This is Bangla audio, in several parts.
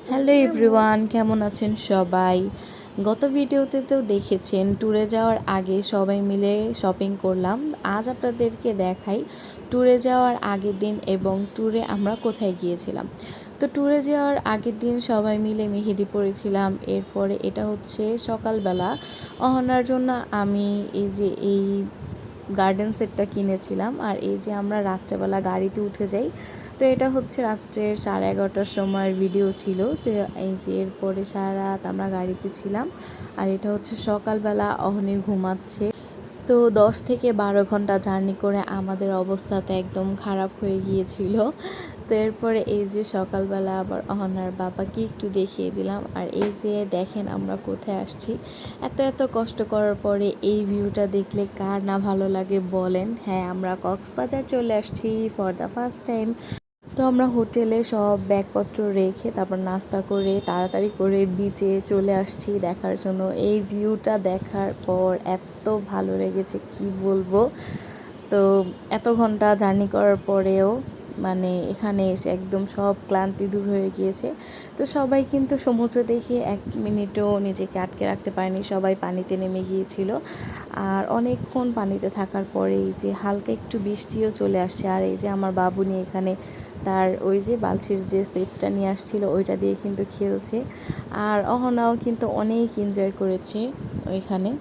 হ্যালো এভরিওয়ান, কেমন আছেন সবাই? গত ভিডিওতে তো দেখেছেন ট্যুরে যাওয়ার আগে সবাই মিলে শপিং করলাম। আজ আপনাদেরকে দেখাই ট্যুরে যাওয়ার আগের দিন এবং ট্যুরে আমরা কোথায় গিয়েছিলাম। তো ট্যুরে যাওয়ার আগের দিন সবাই মিলে মেহেদি পরেছিলাম। এরপরে এটা হচ্ছে সকালবেলা অহনার জন্য আমি এই গার্ডেন সেটটা কিনেছিলাম। আর এই যে আমরা রাত্রেবেলা গাড়িতে উঠে যাই, তো এটা হচ্ছে রাত্রে 11:30টার সময়ের ভিডিও ছিল। তো এই যে এরপরে সারা রাত আমরা গাড়িতে ছিলাম। আর এটা হচ্ছে সকালবেলা অহনি ঘুমাচ্ছে। তো 10 থেকে 12 ঘন্টা জার্নি করে আমাদের অবস্থা তো একদম খারাপ হয়ে গিয়েছিল। তো এরপরে এই যে সকালবেলা আবার অহনার বাবাকে একটু দেখিয়ে দিলাম। আর এই যে দেখেন আমরা কোথায় আসছি। এত এত কষ্ট করার পরে এই ভিউটা দেখলে কার না ভালো লাগে বলেন। হ্যাঁ, আমরা কক্সবাজার চলে আসছি ফর দ্য ফার্স্ট টাইম। তো আমরা হোটেলে সব ব্যাগপত্র রেখে তারপর নাস্তা করে তাড়াতাড়ি করে বিচে চলে আসছি দেখার জন্য। এই ভিউটা দেখার পর এত ভালো লেগেছে কি বলবো। তো এত ঘন্টা জার্নি করার পরেও মানে এখানে এসে একদম সব ক্লান্তি দূর হয়ে গিয়েছে। তো সবাই কিন্তু সমুদ্র দেখে 1 মিনিটও নিজেকে আটকে রাখতে পারেনি, সবাই পানিতে নেমে গিয়েছিল। আর অনেকক্ষণ পানিতে থাকার পরে এই যে হালকা একটু বৃষ্টিও চলে আসছে। আর এই যে আমার বাবু নিয়ে এখানে তার ওই যে বালতির যে সেটটা নিয়ে আসছিল ওইটা দিয়ে কিন্তু খেলছে। আর অহনাও কিন্তু অনেক এনজয় করেছে ওইখানে।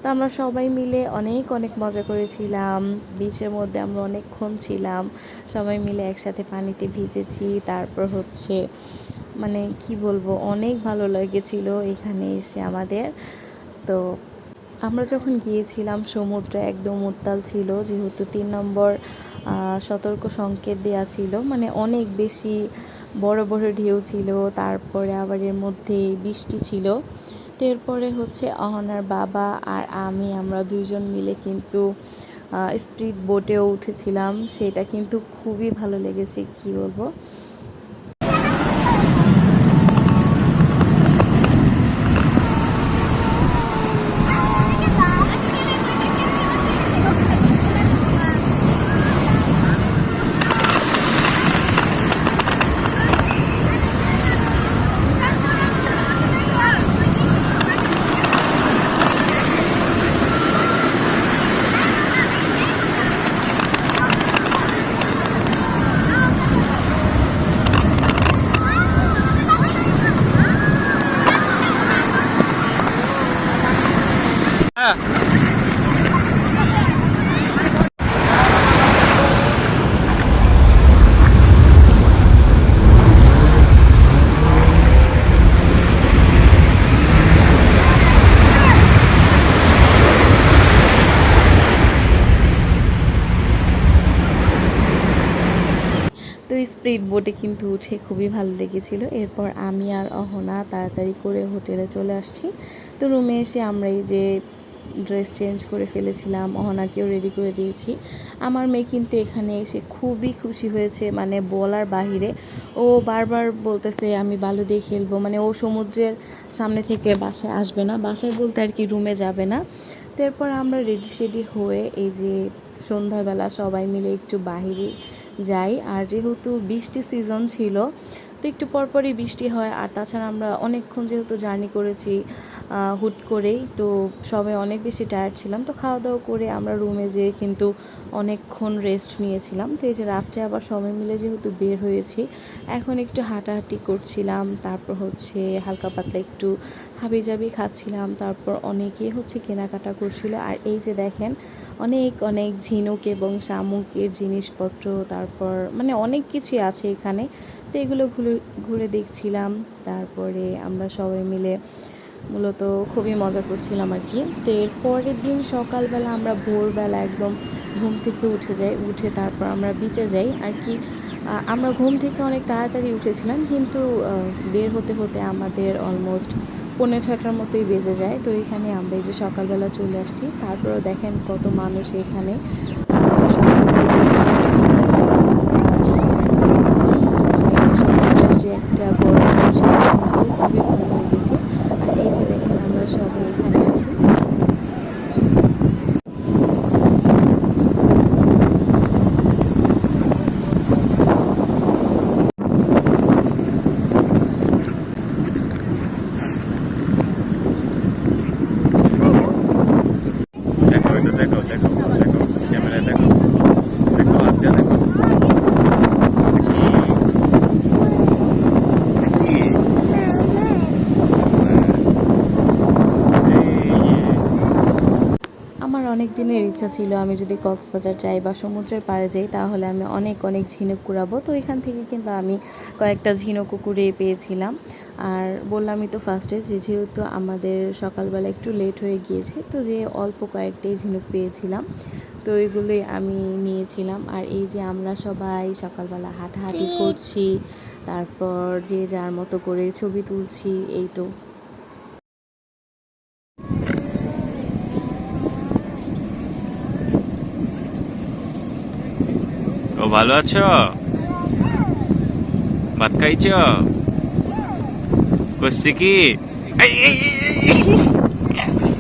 তো আমরা সবাই মিলে অনেক অনেক মজা করেছিলাম। বিচের মধ্যে আমরা অনেকক্ষণ ছিলাম, সবাই মিলে একসাথে পানিতে ভিজেছি। তারপর হচ্ছে মানে কি বলবো, অনেক ভালো লেগেছিল এখানে এসে আমাদের। তো আমরা যখন গিয়েছিলাম সমুদ্র একদম উত্তাল ছিল, যেহেতু 3 নম্বর সতর্ক সংকেত দেওয়া ছিল, মানে অনেক বেশি বড় বড় ঢেউ ছিল। তারপরে আবার এর মধ্যে বৃষ্টি ছিল। তো এরপরে হচ্ছে অহনার বাবা আর আমরা দুইজন মিলে কিন্তু স্পিড বোটেও উঠেছিলাম। সেটা কিন্তু খুবই ভালো লেগেছে কি বলবো। তো স্পিড বোটে কিন্তু উঠে খুবই ভালো লেগেছিল। এরপর আমি আর অহনা তাড়াতাড়ি করে হোটেলে চলে আসছি। তো রুমে এসে আমরা এই যে ড্রেস চেঞ্জ করে ফেলেছিলাম, অহনাকেও রেডি করে দিয়েছি। আমার মেয়ে কিন্তু এখানে এসে খুবই খুশি হয়েছে, মানে বলার বাহিরে। ও বারবার বলতেছে আমি বালু দিয়ে খেলবো, মানে ও সমুদ্রের সামনে থেকে বাসায় আসবে না, বাসায় বলতে আর কি রুমে যাবে না। তো এরপর আমরা রেডি শেডি হয়ে এই যে সন্ধ্যাবেলা সবাই মিলে একটু বাহিরে যাই। আর যেহেতু বৃষ্টি সিজন ছিল, তো একটু পরপরই বৃষ্টি হয়। আর তাছাড়া আমরা অনেকক্ষণ যেহেতু জার্নি করেছি হুট করেই, তো সবাই অনেক বেশি টায়ার্ড ছিলাম। তো খাওয়া দাওয়া করে আমরা রুমে যেয়ে কিন্তু অনেকক্ষণ রেস্ট নিয়েছিলাম। তো এই যে রাত্রে আবার সবাই মিলে যেহেতু বের হয়েছি, এখন একটু হাঁটাহাঁটি করছিলাম। তারপর হচ্ছে হালকা পাতলা একটু হাবিজাবি খাচ্ছিলাম। তারপর অনেকে হচ্ছে কেনাকাটা করছিল। আর এই যে দেখেন অনেক অনেক ঝিনুক এবং শামুকের জিনিসপত্র, তারপর মানে অনেক কিছুই আছে এখানে। তো এগুলো ঘুরে ঘুরে দেখছিলাম। তারপরে আমরা সবাই মিলে মূলত খুবই মজা করছিলাম আর কি। তো এর পরের দিন সকালবেলা আমরা ভোরবেলা একদম ঘুম থেকে উঠে যাই, উঠে তারপর আমরা বিচে যাই আর কি। আমরা ঘুম থেকে অনেক তাড়াতাড়ি উঠেছিলাম, কিন্তু বের হতে হতে আমাদের অলমোস্ট 5:45টার মতোই বেজে যায়। তো এখানে আমরা এই যে সকালবেলা চলে আসছি। তারপরেও দেখেন কত মানুষ এখানে। সকালবেলা এসে বাতাস, মানে সমুদ্রের যে একটা গর্জন সেটা শুনতেও খুবই ভালো লেগেছে। আর এই যে দেখেন আমরা সবাই এখানে আছি। দিনের ইচ্ছা ছিল আমি যদি কক্সবাজার যাই বা সমুদ্রের পাড়ে যাই তাহলে আমি অনেক অনেক ঝিনুক কুড়াবো। তো এখান থেকে কিন্তু আমি কয়েকটা ঝিনুকও কুড়িয়ে পেয়েছিলাম। আর বললামই তো ফার্স্টে যেহেতু আমাদের সকালবেলা একটু লেট হয়ে গিয়েছে, তো যে অল্প কয়েকটাই ঝিনুক পেয়েছিলাম, তো ওইগুলোই আমি নিয়েছিলাম। আর এই যে আমরা সবাই সকালবেলা হাঁটাহাঁটি করছি, তারপর যে যার মতো করে ছবি তুলছি, এই তো। ও ভালো আছো? ভাত খাইছ? করছি কি? এই, এই, এই, এই।